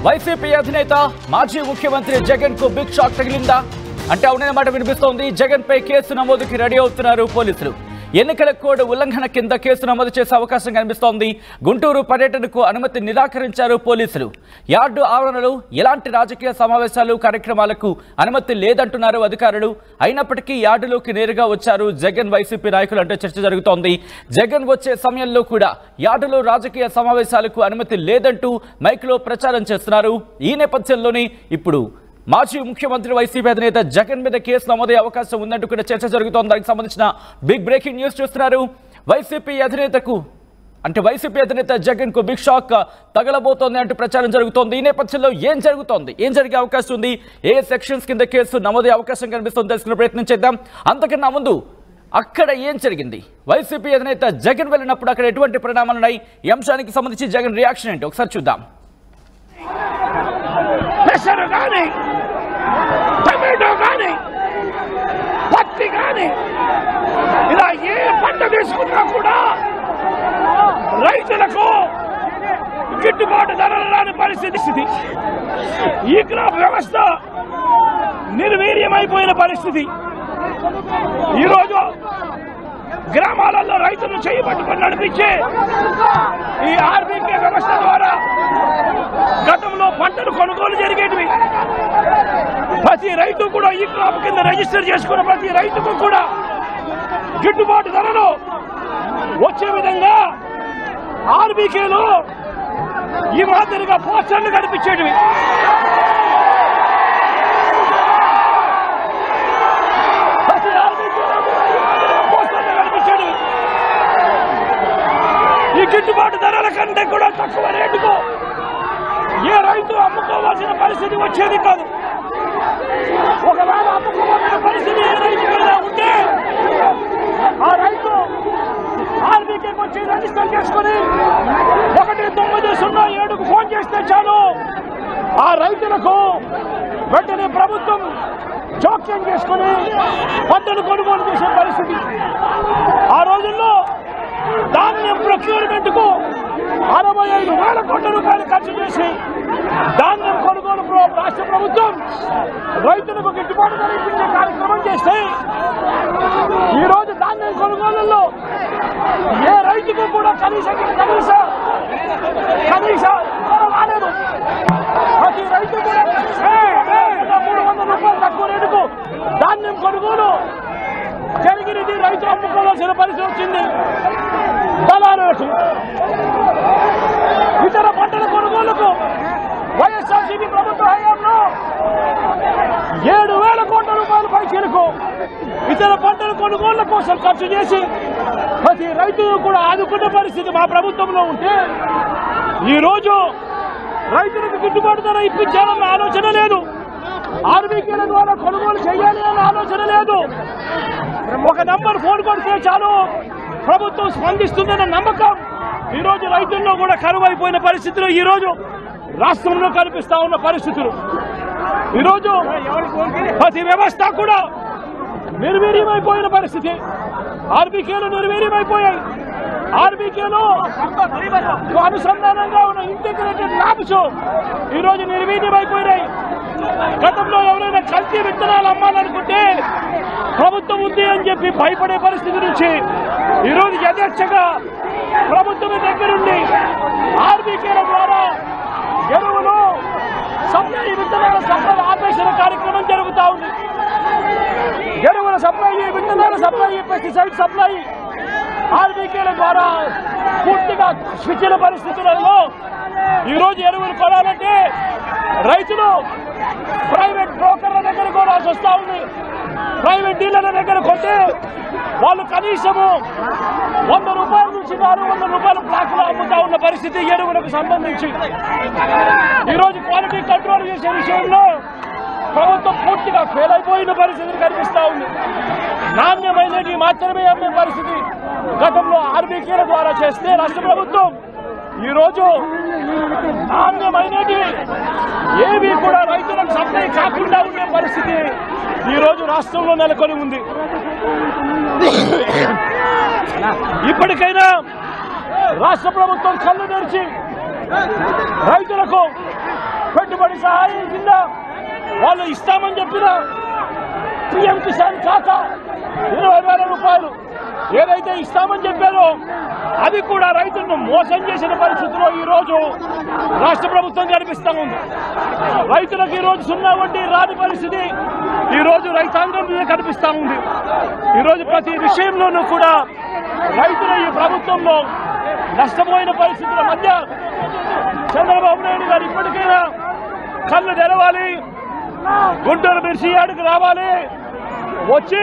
YCP అధినేత మాజీ ముఖ్యమంత్రి జగన్ కు బిగ్ షాక్ తగిలిందా అంటే అవునన్నమాట వినిపిస్తోంది. జగన్ పై కేసు నమోదుకి రెడీ అవుతున్నారు పోలీసులు. ఎన్నికల కోడ్ ఉల్లంఘన కింద కేసు నమోదు చేసే అవకాశం కనిపిస్తోంది. గుంటూరు పర్యటనకు అనుమతి నిరాకరించారు పోలీసులు. యార్డు ఆవరణలో ఎలాంటి రాజకీయ సమావేశాలు కార్యక్రమాలకు అనుమతి లేదంటున్నారు అధికారులు. అయినప్పటికీ యార్డులోకి నేరుగా వచ్చారు జగన్ వైసీపీ నాయకులు అంటే చర్చ జరుగుతోంది. జగన్ వచ్చే సమయంలో కూడా యార్డులో రాజకీయ సమావేశాలకు అనుమతి లేదంటూ మైక్లో ప్రచారం చేస్తున్నారు. ఈ నేపథ్యంలోనే ఇప్పుడు మాజీ ముఖ్యమంత్రి వైసీపీ అధినేత జగన్ మీద కేసు నమోదయ్యే అవకాశం ఉందంటూ కూడా చర్చ జరుగుతోంది. దానికి సంబంధించిన బిగ్ బ్రేకింగ్ న్యూస్ చూస్తున్నారు. వైసీపీ అధినేత జగన్ కు బిగ్ షాక్ తగలబోతోంది అంటూ ప్రచారం జరుగుతోంది. ఈ నేపథ్యంలో ఏం జరుగుతోంది, ఏం జరిగే అవకాశం ఉంది, ఏ సెక్షన్స్ కింద కేసు నమోదయ్యే అవకాశం కనిపిస్తుంది తెలుసుకునే ప్రయత్నం చేద్దాం. అంతకన్నా ముందు అక్కడ ఏం జరిగింది, వైసీపీ అధినేత జగన్ వెళ్ళినప్పుడు అక్కడ ఎటువంటి పరిణామాలు ఉన్నాయి, ఈ అంశానికి సంబంధించి జగన్ రియాక్షన్ ఏంటి ఒకసారి చూద్దాం. టమాటో కానీ పత్తి కానీ ఇలా ఏ పంట తీసుకున్నా కూడా రైతులకు గిట్టుబాటు ధరలు రాని పరిస్థితి. ఈ క్రాప్ వ్యవస్థ నిర్వీర్యమైపోయిన పరిస్థితి. ఈరోజు గ్రామాలలో రైతులను చేయబట్టుకొని నడిపించే ఈ ఆర్బీకే వ్యవస్థ ద్వారా గతంలో పంటలు కొనుగోలు జరిగేటివి. ప్రతి రైతు కూడా ఈ క్రాప్ కింద రిజిస్టర్ చేసుకున్న ప్రతి రైతుకు కూడా గిట్టుబాటు ధరలు వచ్చే విధంగా ఆర్బీకేలో ఈ మాదిరిగా పోస్టర్లు కనిపించేటివి. ఈ గిట్టుబాటు ధరల కంటే కూడా తక్కువ రేటుకు ఏ రైతు అమ్ముకోవాల్సిన పరిస్థితి వచ్చేది కాదు. ఒకవేళ అమ్ముకోవాల్సిన పరిస్థితి ఏ రైతు మీద ఉంటే ఆ రైతు ఆర్బీకేకి వచ్చి రిజిస్టర్ చేసుకుని 1907కు ఫోన్ చేస్తే చాలు ఆ రైతులకు వెంటనే ప్రభుత్వం జోక్యం చేసుకుని పంటను కొనుగోలు చేసే పరిస్థితి. ఆ రోజుల్లో ధాన్యం ప్రొక్యూర్మెంట్ కు 65,000 కోట్ల రూపాయలు ఖర్చు చేసి ధాన్యం కొనుగోలు రాష్ట్ర ప్రభుత్వం రైతులకు గిట్టుబాటు ధర ఇప్పించే కార్యక్రమం చేస్తే ఈరోజు ధాన్యం కొనుగోలులో ఏ రైతుకు కూడా కనీస రాలేదు. ప్రతి రైతు కూడా 300 రూపాయలు తక్కువ రేటుకు ధాన్యం కొనుగోలు జరిగినది. రైతు అమ్ముకోవాల్సిన పరిస్థితి వచ్చింది. దళారులకు ఇతర పంటల కొనుగోలుకు వైఎస్ఆర్సీపీ ప్రభుత్వ హయాంలో 7,000 కోట్ల రూపాయల పైచీలకు ఇతర పంటల కొనుగోళ్ల కోసం ఖర్చు చేసి ప్రతి రైతును కూడా ఆదుకున్న పరిస్థితి మా ప్రభుత్వంలో ఉంటే ఈరోజు రైతులకు గిట్టుబాటు ధర ఇప్పించాలన్న ఆలోచన లేదు. ఆర్బీకేల ద్వారా కొనుగోలు చేయాలి అన్న ఆలోచన లేదు. ఒక నంబర్ ఫోన్ కొడితే చాలు ప్రభుత్వం స్పందిస్తుందన్న నమ్మకం ఈరోజు రైతుల్లో కూడా కరువైపోయిన పరిస్థితులు ఈరోజు రాష్ట్రంలో కనిపిస్తా ఉన్న పరిస్థితులు. ఈరోజు ప్రతి వ్యవస్థ కూడా నిర్వీర్యమైపోయిన పరిస్థితి. ఆర్బీకేలు నిర్వీర్యమైపోయాయి. ఆర్బీకేలో అనుసంధానంగా ఉన్న ఇంటిగ్రేటెడ్ ల్యాబ్స్ ఈరోజు నిర్వీర్యమైపోయినాయి. గతంలో ఎవరైనా కల్తీ విత్తనాలు అమ్మాలనుకుంటే ప్రభుత్వం ఉంది అని చెప్పి భయపడే పరిస్థితి నుంచి ఈరోజు యథేచ్ఛగా ప్రభుత్వం దగ్గరుండి ఆర్బీకేల ద్వారా ఎరువులు సప్లై విత్తనాల సప్లై ఆపేసిన కార్యక్రమం జరుగుతూ ఉంది. ఎరువుల సప్లై, విత్తనాల సప్లై, పెస్టిసైడ్ సప్లై ఆర్బీకేల ద్వారా పూర్తిగా స్విచ్చిన పరిస్థితులలో ఈరోజు ఎరువులు కొనాలంటే రైతులు ప్రైవేట్ బ్రోకర్ల దగ్గర కొనాల్సి వస్తూ ఉంది. ప్రైవేట్ డీలర్ల దగ్గర కొంటే వాళ్ళు కనీసము 100 రూపాయల నుంచి 400 రూపాయల బ్లాక్లో అమ్ముతా ఉన్న పరిస్థితి ఎరువులకు సంబంధించి. ఈరోజు క్వాలిటీ కంట్రోల్ చేసే విషయంలో ప్రభుత్వం పూర్తిగా ఫెయిల్ అయిపోయిన పరిస్థితి కనిపిస్తూ ఉంది. నాణ్యమైనవి మాత్రమే అమ్మే పరిస్థితి గతంలో ఆర్బీకేల ద్వారా చేస్తే రాష్ట్ర ప్రభుత్వం ఈరోజు నాణ్యమైనవి ఏవి కూడా రైతులకు సప్లై కాకుండా ఉండే పరిస్థితి ఈరోజు రాష్ట్రంలో నెలకొని ఉంది. ఇప్పటికైనా రాష్ట్ర ప్రభుత్వం కళ్ళు తెరిచి రైతులకు వ్యవసాయ సహాయం కింద వాళ్ళు ఇస్తామని చెప్పిన పిఎం కిసాన్ ఖాతా 20,000 రూపాయలు ఏదైతే ఇస్తామని చెప్పారో అది కూడా రైతులను మోసం చేసిన పరిస్థితిలో ఈ రోజు రాష్ట్ర ప్రభుత్వం కనిపిస్తా ఉంది. రైతులకు ఈ రోజు 0 వడ్డీ రాని పరిస్థితి ఈ రోజు రైతాంగం మీద కనిపిస్తా ఉంది. ఈ రోజు ప్రతి విషయంలోనూ కూడా రైతులు ఈ ప్రభుత్వంలో నష్టపోయిన పరిస్థితుల మధ్య చంద్రబాబు నాయుడు గారు ఇప్పటికైనా కళ్ళు తెరవాలి, గుంటూరు మిర్చి యార్డుకు రావాలి, వచ్చి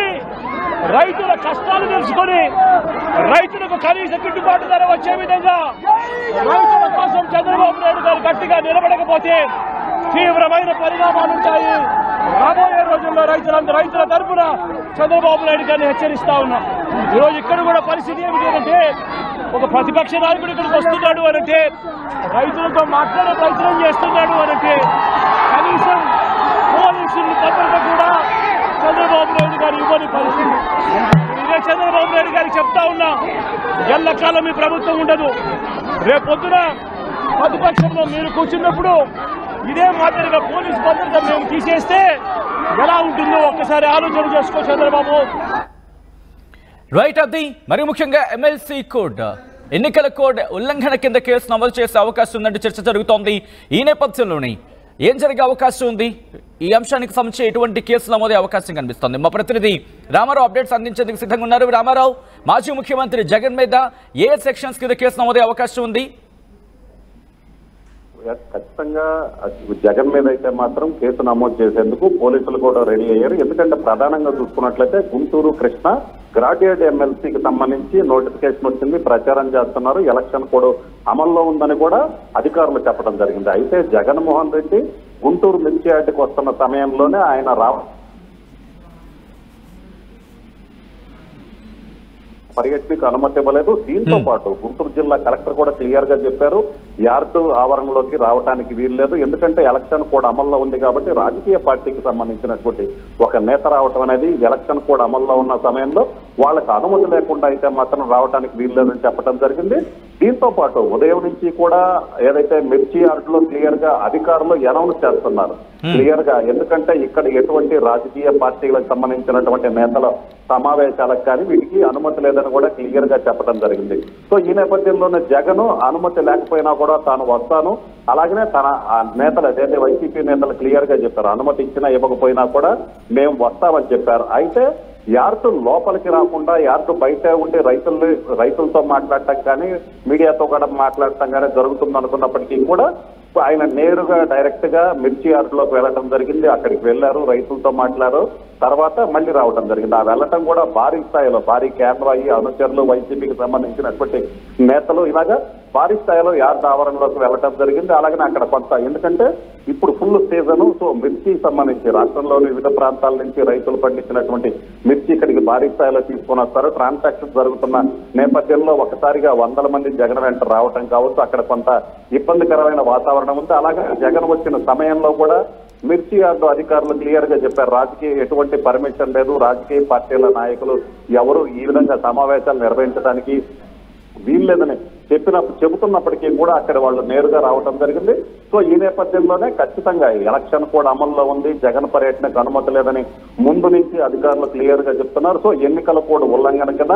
రైతుల కష్టాలు తెలుసుకొని రైతులకు కనీస గిట్టుబాటు ధర వచ్చే విధంగా రైతుల కోసం చంద్రబాబు నాయుడు గారు గట్టిగా నిలబడకపోతే తీవ్రమైన పరిణామాలు ఉంటాయి. రాబోయే రోజుల్లో రైతుల తరఫున చంద్రబాబు నాయుడు గారిని హెచ్చరిస్తా ఉన్నాం. ఈరోజు ఇక్కడ కూడా పరిస్థితి ఏమిటి అంటే ఒక ప్రతిపక్ష నాయకుడు ఇక్కడికి వస్తున్నాడు అనంటే, రైతులతో మాట్లాడే ప్రయత్నం చేస్తున్నాడు అనంటే కనీసం పోలీసులు భద్రత కూడా చంద్రబాబు నాయుడు గారు ఇవ్వని పరిస్థితి. ఇదే చంద్రబాబు నాయుడు గారికి చెప్తా ఉన్నా, ఎల్లకాలం మీ ప్రభుత్వం ఉండదు. రేపొద్దున ప్రతిపక్షంలో మీరు కూర్చున్నప్పుడు ఇదే మాదిరిగా పోలీసు భద్రత మేము తీసేస్తే ఎలా ఉంటుందో ఒక్కసారి ఆలోచన చేసుకో చంద్రబాబు. రైట్. అది మరి ముఖ్యంగా ఎమ్మెల్సీ కోడ్ ఎన్నికల కోడ్ ఉల్లంఘన కింద కేసు నమోదు చేసే అవకాశం ఉందంటే చర్చ జరుగుతోంది. ఈ నేపథ్యంలోనే ఏం జరిగే అవకాశం ఉంది, ఈ అంశానికి సంబంధించి ఎటువంటి కేసు నమోదే అవకాశం కనిపిస్తోంది. మా ప్రతినిధి రామారావు అప్డేట్స్ అందించేందుకు సిద్ధంగా ఉన్నారు. రామారావు, మాజీ ముఖ్యమంత్రి జగన్ మీద ఏ సెక్షన్స్ కింద కేసు నమోదే అవకాశం ఉంది? ఖచ్చితంగా జగన్ మీద అయితే మాత్రం కేసు నమోదు చేసేందుకు పోలీసులు కూడా రెడీ అయ్యారు. ఎందుకంటే ప్రధానంగా చూసుకున్నట్లయితే గుంటూరు కృష్ణ గ్రాడ్యుయేట్ ఎమ్మెల్సీకి సంబంధించి నోటిఫికేషన్ వచ్చింది, ప్రచారం చేస్తున్నారు, ఎలక్షన్ కోడ్ అమల్లో ఉందని కూడా అధికారులు చెప్పడం జరిగింది. అయితే జగన్మోహన్ రెడ్డి గుంటూరు మిర్చి యార్డుకి వస్తున్న సమయంలోనే ఆయన పర్యటనకు అనుమతి ఇవ్వలేదు. దీంతో పాటు గుంటూరు జిల్లా కలెక్టర్ కూడా క్లియర్ గా చెప్పారు, యార్డు ఆవరణలోకి రావడానికి వీల్లేదు. ఎందుకంటే ఎలక్షన్ కోడ్ అమల్లో ఉంది కాబట్టి రాజకీయ పార్టీకి సంబంధించినటువంటి ఒక నేత రావటం అనేది ఎలక్షన్ కోడ్ అమల్లో ఉన్న సమయంలో వాళ్ళకి అనుమతి లేకుండా అయితే మాత్రం రావడానికి వీల్లేదని చెప్పడం జరిగింది. దీంతో పాటు ఉదయం నుంచి కూడా ఏదైతే మిర్చి యార్డులో క్లియర్ గా అధికారులు అనౌన్స్ చేస్తున్నారు క్లియర్ గా. ఎందుకంటే ఇక్కడ ఎటువంటి రాజకీయ పార్టీలకు సంబంధించినటువంటి నేతల సమావేశాలకు కానీ వీటికి అనుమతి లేదని కూడా క్లియర్ గా చెప్పడం జరిగింది. సో ఈ నేపథ్యంలోనే జగన్ అనుమతి లేకపోయినా కూడా తాను వస్తాను, అలాగనే తన నేతలు ఏదైతే వైసీపీ నేతలు క్లియర్ గా చెప్పారు, అనుమతి ఇచ్చినా ఇవ్వకపోయినా కూడా మేము వస్తామని చెప్పారు. అయితే యార్డు లోపలికి రాకుండా యార్డు బయట ఉండి రైతులతో మాట్లాడటం కానీ మీడియాతో కూడా మాట్లాడటం కానీ జరుగుతుంది అనుకున్నప్పటికీ కూడా ఆయన నేరుగా డైరెక్ట్ గా మిర్చి యార్డులోకి వెళ్ళటం జరిగింది. అక్కడికి వెళ్లారు, రైతులతో మాట్లాడారు, తర్వాత మళ్ళీ రావడం జరిగింది. ఆ వెళ్ళటం కూడా భారీ స్థాయిలో భారీ కెమెరా అయ్యి అనుచరులు వైసీపీకి సంబంధించినటువంటి నేతలు ఇలాగా భారీ స్థాయిలో యార్డు ఆవరణలోకి వెళ్ళటం జరిగింది. అలాగనే అక్కడ కొంత ఎందుకంటే ఇప్పుడు ఫుల్ సీజను, సో మిర్చికి సంబంధించి రాష్ట్రంలోని వివిధ ప్రాంతాల నుంచి రైతులు పండించినటువంటి మిర్చి ఇక్కడికి భారీ స్థాయిలో తీసుకొని వస్తారు. ట్రాన్సాక్షన్ జరుగుతున్న నేపథ్యంలో ఒకసారిగా 100 మంది జగన్ వెంట రావటం కావచ్చు, అక్కడ కొంత ఇబ్బందికరమైన వాతావరణం ఉంది. అలాగే జగన్ వచ్చిన సమయంలో కూడా మిర్చి యార్డు అధికారులు క్లియర్ గా చెప్పారు, రాజకీయ ఎటువంటి పర్మిషన్ లేదు, రాజకీయ పార్టీల నాయకులు ఎవరు ఈ విధంగా సమావేశాలు నిర్వహించడానికి వీల్లేదని చెబుతున్నప్పటికీ కూడా అక్కడ వాళ్ళు నేరుగా రావడం జరిగింది. సో ఈ నేపథ్యంలోనే ఖచ్చితంగా ఎలక్షన్ కోడ్ అమల్లో ఉంది, జగన్ పర్యటనకు అనుమతి లేదని ముందు నుంచి అధికారులు క్లియర్ గా చెప్తున్నారు. సో ఎన్నికల కోడ్ ఉల్లంఘన కింద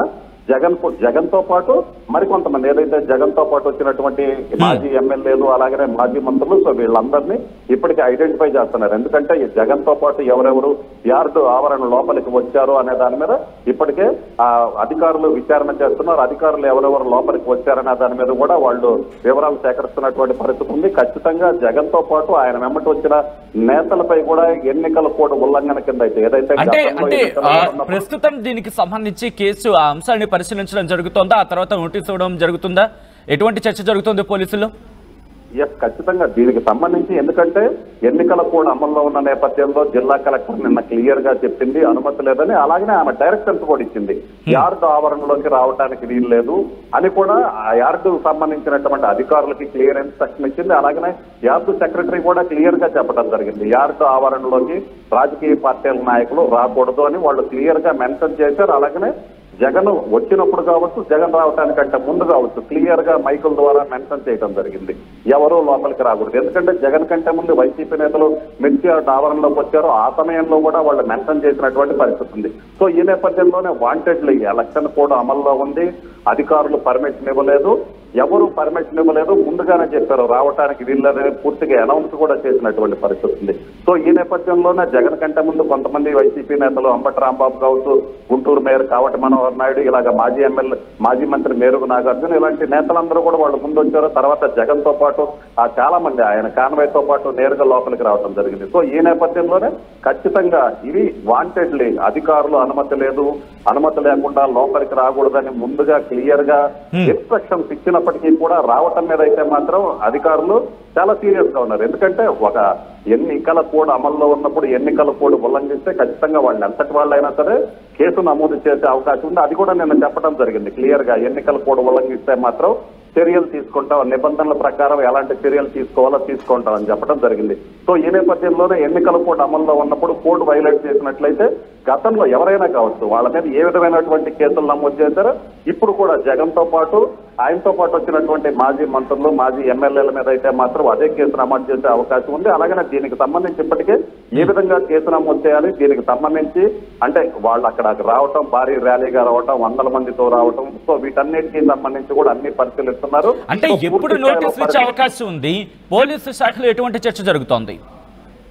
జగన్ తో పాటు మరికొంతమంది ఏదైతే జగన్ తో పాటు వచ్చినటువంటి మాజీ ఎమ్మెల్యేలు అలాగనే మాజీ మంత్రులు, సో వీళ్ళందరినీ ఇప్పటికే ఐడెంటిఫై చేస్తున్నారు. ఎందుకంటే ఈ జగన్ తో పాటు ఎవరెవరు యార్డు ఆవరణ లోపలికి వచ్చారు అనే దాని మీద ఇప్పటికే అధికారులు విచారణ చేస్తున్నారు. అధికారులు ఎవరెవరు లోపలికి వచ్చారనే దాని మీద కూడా వాళ్ళు వివరాలు సేకరిస్తున్నటువంటి పరిస్థితి ఉంది. ఖచ్చితంగా జగన్ తో పాటు ఆయన వెంబటి వచ్చిన నేతలపై కూడా ఎన్నికల కోడ్ ఉల్లంఘన కింద అయితే ఏదైతే ప్రస్తుతం దీనికి సంబంధించి కేసు ఆ అంశాన్ని పరిశీలించడం జరుగుతుందా, ఆ తర్వాత నోటీస్ ఇవ్వడం జరుగుతుందా, ఎటువంటి చర్చ జరుగుతుంది పోలీసులు? ఖచ్చితంగా దీనికి సంబంధించి ఎందుకంటే ఎన్నికల కోడ్ అమల్లో ఉన్న నేపథ్యంలో జిల్లా కలెక్టర్ నిన్న క్లియర్ గా చెప్పింది అనుమతి లేదని, అలాగనే ఆమె డైరెక్షన్స్ కూడా ఇచ్చింది యార్డు ఆవరణలోకి రావడానికి వీలు లేదు అని కూడా ఆ యార్డు సంబంధించినటువంటి అధికారులకి క్లియర్ ఇన్స్ట్రక్షన్ ఇచ్చింది. అలాగనే యార్డు సెక్రటరీ కూడా క్లియర్ గా చెప్పడం జరిగింది, యార్డు ఆవరణలోకి రాజకీయ పార్టీల నాయకులు రాకూడదు అని వాళ్ళు క్లియర్ గా మెన్షన్ చేశారు. అలాగనే జగన్ వచ్చినప్పుడు కావచ్చు, జగన్ రావడానికంటే ముందు కావచ్చు, క్లియర్ గా మైకుల ద్వారా మెన్షన్ చేయడం జరిగింది. ఎవరూ లోపలికి రాకూడదు. ఎందుకంటే జగన్ కంటే ముందు వైసీపీ నేతలు మిర్చి ఆవరణలోకి వచ్చారు. ఆ సమయంలో కూడా వాళ్ళు మెన్షన్ చేసినటువంటి పరిస్థితి ఉంది. సో ఈ నేపథ్యంలోనే వాంటెడ్లీ ఎలక్షన్ కోడ్ అమల్లో ఉంది. అధికారులు పర్మిషన్ ఇవ్వలేదు, ఎవరు పర్మిషన్ ఇవ్వలేదు, ముందుగానే చెప్పారు రావడానికి వీళ్ళని పూర్తిగా అనౌన్స్ కూడా చేసినటువంటి పరిస్థితి ఉంది. సో ఈ నేపథ్యంలోనే జగన్ కంటే ముందు కొంతమంది వైసీపీ నేతలు అంబటి రాంబాబు కావచ్చు, గుంటూరు మేయర్ కావటి మనోహర్ నాయుడు, ఇలాగ మాజీ ఎమ్మెల్యే మాజీ మంత్రి మేరుగు నాగార్జున, ఇలాంటి నేతలందరూ కూడా వాళ్ళు ముందు వచ్చారు. తర్వాత జగన్ తో పాటు చాలా మంది ఆయన కాన్వాయ్తో పాటు నేరుగా లోపలికి రావడం జరిగింది. సో ఈ నేపథ్యంలోనే ఖచ్చితంగా ఇవి వాంటెడ్లీ అధికారులు అనుమతి లేదు, అనుమతి లేకుండా లోపలికి రాకూడదని ముందుగా క్లియర్ గా ఇన్స్ట్రక్షన్స్ ఇచ్చినప్పటికీ కూడా రావటం మీద అయితే మాత్రం అధికారులు చాలా సీరియస్ గా ఉన్నారు. ఎందుకంటే ఒక ఎన్నికల కోడ్ అమల్లో ఉన్నప్పుడు ఎన్నికల కోడ్ ఉల్లంఘిస్తే ఖచ్చితంగా వాళ్ళు ఎంతటి వాళ్ళైనా సరే కేసు నమోదు చేసే అవకాశం ఉంది. అది కూడా నిన్న చెప్పడం జరిగింది క్లియర్ గా. ఎన్నికల కోడ్ ఉల్లంఘిస్తే మాత్రం చర్యలు తీసుకుంటాం, నిబంధనల ప్రకారం ఎలాంటి చర్యలు తీసుకోవాలో తీసుకుంటాం అని చెప్పడం జరిగింది. సో ఈ నేపథ్యంలోనే ఎన్నికల కోడ్ అమల్లో ఉన్నప్పుడు కోడ్ వైలేట్ చేసినట్లయితే గతంలో ఎవరైనా కావచ్చు వాళ్ళ మీద ఏ విధమైనటువంటి కేసులు నమోదు చేశారో ఇప్పుడు కూడా జగన్ తో పాటు ఆయనతో పాటు వచ్చినటువంటి మాజీ మంత్రులు, మాజీ ఎమ్మెల్యేల మీద అయితే మాత్రం అదే కేసు నమోదు చేసే అవకాశం ఉంది. అలాగనే దీనికి సంబంధించి ఇప్పటికే ఏ విధంగా కేసు నమోదు చేయాలి, దీనికి సంబంధించి అంటే వాళ్ళు అక్కడ రావటం, భారీ ర్యాలీగా రావటం, వందల మందితో రావటం, సో వీటన్నిటికీ సంబంధించి కూడా అన్ని పరిశీలిస్తున్నారు. అంటే ఎప్పుడు నోటీస్ ఇచ్చే అవకాశం ఉంది? పోలీసు శాఖలో ఎటువంటి చర్చ జరుగుతోంది?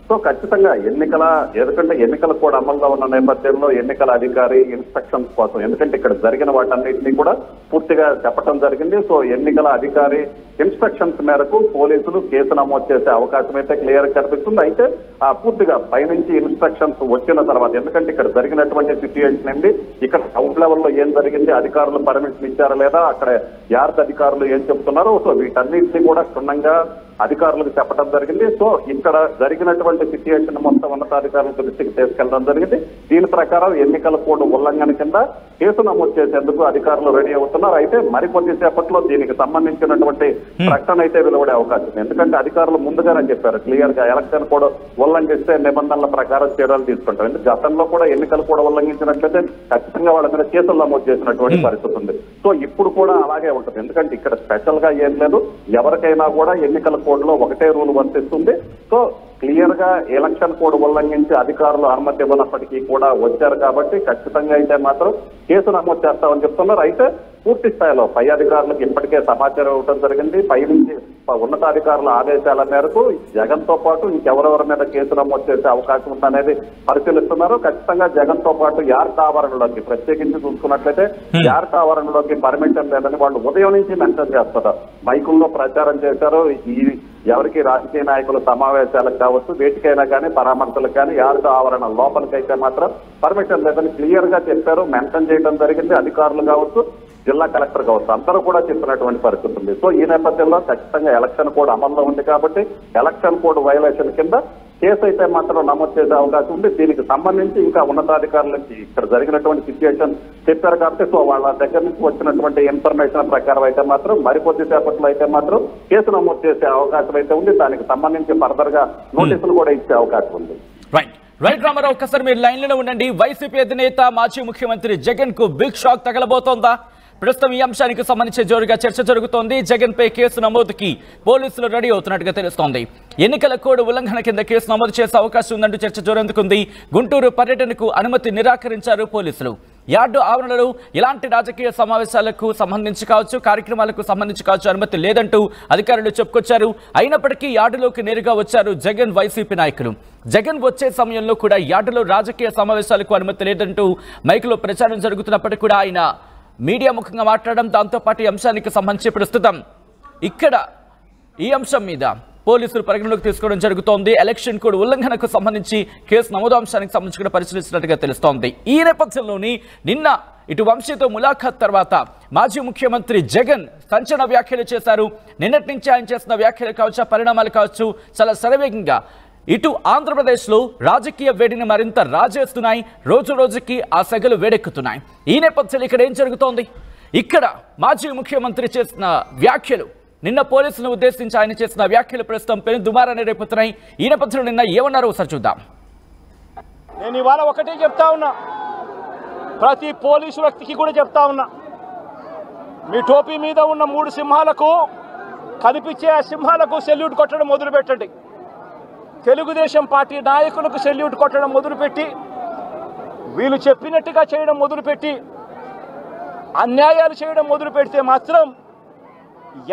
సో ఖచ్చితంగా ఎందుకంటే ఎన్నికల కోడ్ అమల్లో ఉన్న నేపథ్యంలో ఎన్నికల అధికారి ఇన్స్ట్రక్షన్స్ కోసం, ఎందుకంటే ఇక్కడ జరిగిన వాటన్నిటినీ కూడా పూర్తిగా చెప్పడం జరిగింది. సో ఎన్నికల అధికారి ఇన్స్ట్రక్షన్స్ మేరకు పోలీసులు కేసు నమోదు చేసే అవకాశం అయితే క్లియర్ కనిపిస్తుంది. అయితే పూర్తిగా పైనుంచి ఇన్స్ట్రక్షన్స్ వచ్చిన తర్వాత, ఎందుకంటే ఇక్కడ జరిగినటువంటి సిచ్యుయేషన్ ఏంటి, ఇక్కడ గ్రౌండ్ లెవెల్లో ఏం జరిగింది, అధికారులు పర్మిషన్ ఇచ్చారా లేదా, అక్కడ యార్డ్ అధికారులు ఏం చెప్తున్నారో, సో వీటన్నిటినీ కూడా క్షుణ్ణంగా అధికారులకు చెప్పడం జరిగింది. సో ఇక్కడ జరిగినటువంటి సిచ్యుయేషన్ మొత్తం ఉన్నతాధికారుల దృష్టికి తీసుకెళ్లడం జరిగింది. దీని ప్రకారం ఎన్నికల కోడ్ ఉల్లంఘన కింద కేసు నమోదు చేసేందుకు అధికారులు రెడీ అవుతున్నారు. అయితే మరికొద్ది సేపట్లో దీనికి సంబంధించినటువంటి ప్రకటన అయితే వెలువడే అవకాశం ఉంది. ఎందుకంటే అధికారులు ముందుగానే చెప్పారు క్లియర్ గా ఎలక్షన్ కోడ్ ఉల్లంఘిస్తే నిబంధనల ప్రకారం చర్యలు తీసుకుంటారు. ఎందుకంటే గతంలో కూడా ఎన్నికలు కూడా ఉల్లంఘించినట్లయితే ఖచ్చితంగా వాళ్ళ మీద కేసులు నమోదు చేసినటువంటి పరిస్థితి ఉంది. సో ఇప్పుడు కూడా అలాగే ఉంటుంది. ఎందుకంటే ఇక్కడ స్పెషల్ గా ఏం లేదు, ఎవరికైనా కూడా ఎన్నికల కోడ్ లో ఒకటే రూల్ వర్తిస్తుంది. సో క్లియర్ గా ఎలక్షన్ కోడ్ ఉల్లంఘించి అధికారులు అనుమతి ఇవ్వనప్పటికీ కూడా వచ్చారు కాబట్టి ఖచ్చితంగా అయితే మాత్రం కేసు నమోదు చేస్తామని చెప్తున్నారు. అయితే పూర్తి స్థాయిలో పై అధికారులకు ఇప్పటికే సమాచారం ఇవ్వడం జరిగింది. పై నుంచి ఉన్నతాధికారుల ఆదేశాల మేరకు జగన్ తో పాటు ఇంకెవరెవరి మీద కేసు నమోదు చేసే అవకాశం ఉందనేది పరిశీలిస్తున్నారు. ఖచ్చితంగా జగన్ తో పాటు యార్డ్ ఆవరణలోకి ప్రత్యేకించి చూసుకున్నట్లయితే యార్డ్ ఆవరణలోకి పర్మిషన్ లేదని వాళ్ళు ఉదయం నుంచి మెన్షన్ చేస్తారు. మైకుల్లో ప్రచారం చేశారు. ఈ ఎవరికి రాజకీయ నాయకుల సమావేశాలకు కావచ్చు, వేటికైనా కానీ పరామర్శలకు కానీ యార్డ్ ఆవరణ లోపలికైతే మాత్రం పర్మిషన్ లేదని క్లియర్ గా చెప్పారు, మెన్షన్ చేయడం జరిగింది. అధికారులు కావచ్చు, జిల్లా కలెక్టర్ కావచ్చు, అందరూ కూడా చెప్పినటువంటి పరిస్థితి ఉంది. సో ఈ నేపథ్యంలో ఖచ్చితంగా ఎలక్షన్ కోడ్ అమల్లో ఉంది కాబట్టి ఎలక్షన్ కోడ్ వైలేషన్ కింద కేసు అయితే మాత్రం నమోదు చేసే అవకాశం ఉంది. దీనికి సంబంధించి ఇంకా ఉన్నతాధికారులకి ఇక్కడ జరిగినటువంటి సిచ్యుయేషన్ చెప్పారు కాబట్టి సో వాళ్ళ దగ్గర నుంచి వచ్చినటువంటి ఇన్ఫర్మేషన్ ప్రకారం అయితే మాత్రం మరికొద్ది సేపట్లో అయితే మాత్రం కేసు నమోదు చేసే అవకాశం అయితే ఉంది. దానికి సంబంధించి ఫర్దర్ గా నోటీసులు కూడా ఇచ్చే అవకాశం ఉంది. రైట్ రామారావు, ఒక్కసారి మీరు లైన్లో ఉండండి. వైసీపీ అధినేత మాజీ ముఖ్యమంత్రి జగన్ కు బిగ్ షాక్ తగలబోతోందా? ప్రస్తుతం ఈ అంశానికి సంబంధించి జోరుగా చర్చ జరుగుతోంది. జగన్ పై కేసు నమోదుకి పోలీసులు రెడీ అవుతున్నట్టుగా తెలుస్తోంది. ఎన్నికల కోడ్ ఉల్లంఘన కింద కేసు నమోదు చేసే అవకాశం ఉందంటూ చర్చ జోరందుకుంది. గుంటూరు పర్యటనకు అనుమతి నిరాకరించారు పోలీసులు. యార్డు ఆవరణలో ఇలాంటి రాజకీయ సమావేశాలకు సంబంధించి కావచ్చు, కార్యక్రమాలకు సంబంధించి కావచ్చు అనుమతి లేదంటూ అధికారులు చెప్పుకొచ్చారు. అయినప్పటికీ యార్డులోకి నేరుగా వచ్చారు జగన్ వైసీపీ నాయకులు. జగన్ వచ్చే సమయంలో కూడా యార్డులో రాజకీయ సమావేశాలకు అనుమతి లేదంటూ మైకులో ప్రచారం జరుగుతున్నప్పటికీ కూడా ఆయన మీడియా ముఖంగా మాట్లాడడం, దాంతోపాటు ఈ అంశానికి సంబంధించి ప్రస్తుతం ఇక్కడ ఈ అంశం మీద పోలీసులు పరిగణలోకి తీసుకోవడం జరుగుతోంది. ఎలక్షన్ కోడ్ ఉల్లంఘనకు సంబంధించి కేసు నమోదు అంశానికి సంబంధించి కూడా పరిశీలిస్తున్నట్టుగా తెలుస్తోంది. ఈ నేపథ్యంలోని నిన్న ఇటు వంశీతో ములాఖాత్ తర్వాత మాజీ ముఖ్యమంత్రి జగన్ సంచలన వ్యాఖ్యలు చేశారు. నిన్నటి నుంచి ఆయన చేసిన వ్యాఖ్యలు కావచ్చు, పరిణామాలు కావచ్చు, చాలా శరవేగంగా ఇటు ఆంధ్రప్రదేశ్లో రాజకీయ వేడిని మరింత రాజేస్తున్నాయి. రోజు రోజుకి ఆ సెగలు వేడెక్కుతున్నాయి. ఈ నేపథ్యంలో ఇక్కడ ఏం జరుగుతోంది? ఇక్కడ మాజీ ముఖ్యమంత్రి చేసిన వ్యాఖ్యలు, నిన్న పోలీసులను ఉద్దేశించి ఆయన చేసిన వ్యాఖ్యలు ప్రస్తుతం పెను దుమారాన్ని రేపుతున్నాయి. ఈ నేపథ్యంలో నిన్న ఏమన్నారో ఒకసారి చూద్దాం. నేను ఇవాళ ఒకటే చెప్తా ఉన్నా, ప్రతి పోలీసు వ్యక్తికి కూడా చెప్తా ఉన్నా, మీ టోపీ మీద ఉన్న 3 సింహాలకు కనిపించే ఆ సింహాలకు సెల్యూట్ కొట్టడం మొదలుపెట్టండి. తెలుగుదేశం పార్టీ నాయకులకు సెల్యూట్ కొట్టడం మొదలుపెట్టి, వీళ్ళు చెప్పినట్టుగా చేయడం మొదలుపెట్టి, అన్యాయాలు చేయడం మొదలు పెడితే మాత్రం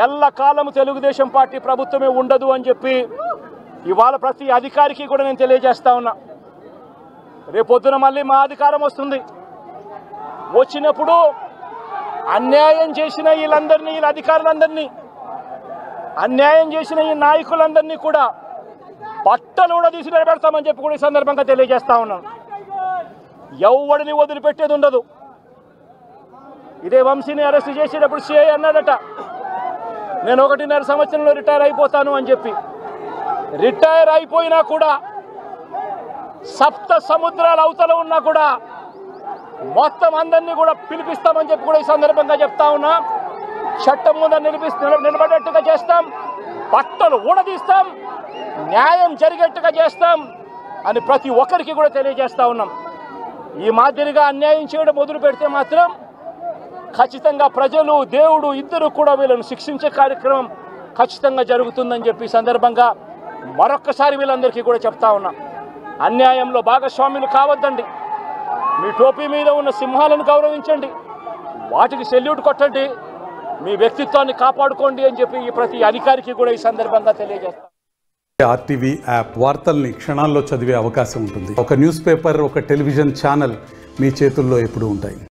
ఎల్లకాలం తెలుగుదేశం పార్టీ ప్రభుత్వమే ఉండదు అని చెప్పి ఇవాళ ప్రతి అధికారికి కూడా నేను తెలియజేస్తా ఉన్నా. రేపొద్దున మళ్ళీ మా అధికారం వస్తుంది. వచ్చినప్పుడు అన్యాయం చేసిన వీళ్ళందరినీ, వీళ్ళ అధికారులందరినీ, అన్యాయం చేసిన ఈ నాయకులందరినీ కూడా బట్టలు కూడా తీసి నిలబెడతామని చెప్పి కూడా ఈ సందర్భంగా తెలియజేస్తా ఉన్నాను. ఎవడిని వదిలిపెట్టేది ఉండదు. ఇదే వంశీని అరెస్ట్ చేసేటప్పుడు సిఐ అన్నాడట, నేను 1.5 సంవత్సరంలో రిటైర్ అయిపోతాను అని చెప్పి. రిటైర్ అయిపోయినా కూడా, సప్త సముద్రాల అవతల ఉన్నా కూడా మొత్తం అందరినీ కూడా పిలిపిస్తామని చెప్పి కూడా ఈ సందర్భంగా చెప్తా ఉన్నా. చట్టం ముందు నిలబడేట్టుగా చేస్తాం, బట్టలు ఊడదీస్తాం, న్యాయం జరిగేట్టుగా చేస్తాం అని ప్రతి ఒక్కరికి కూడా తెలియజేస్తా ఉన్నాం. ఈ మాదిరిగా అన్యాయం చేయడం మొదలు పెడితే మాత్రం ఖచ్చితంగా ప్రజలు, దేవుడు ఇద్దరు కూడా వీళ్ళను శిక్షించే కార్యక్రమం ఖచ్చితంగా జరుగుతుందని చెప్పి సందర్భంగా మరొక్కసారి వీళ్ళందరికీ కూడా చెప్తా ఉన్నాం. అన్యాయంలో భాగస్వాములు కావద్దండి. మీ టోపీ మీద ఉన్న సింహాలను గౌరవించండి, వాటికి సెల్యూట్ కొట్టండి, మీ వ్యక్తిత్వాన్ని కాపాడుకోండి అని చెప్పి ఈ ప్రతి అధికారికి కూడా ఈ సందర్భంగా తెలియజేస్తాం. ఆర్టీవీ యాప్ వార్తల్ని క్షణాల్లో చదివే అవకాశం ఉంటుంది. ఒక న్యూస్ పేపర్, ఒక టెలివిజన్ ఛానల్ మీ చేతుల్లో ఎప్పుడూ ఉంటాయి.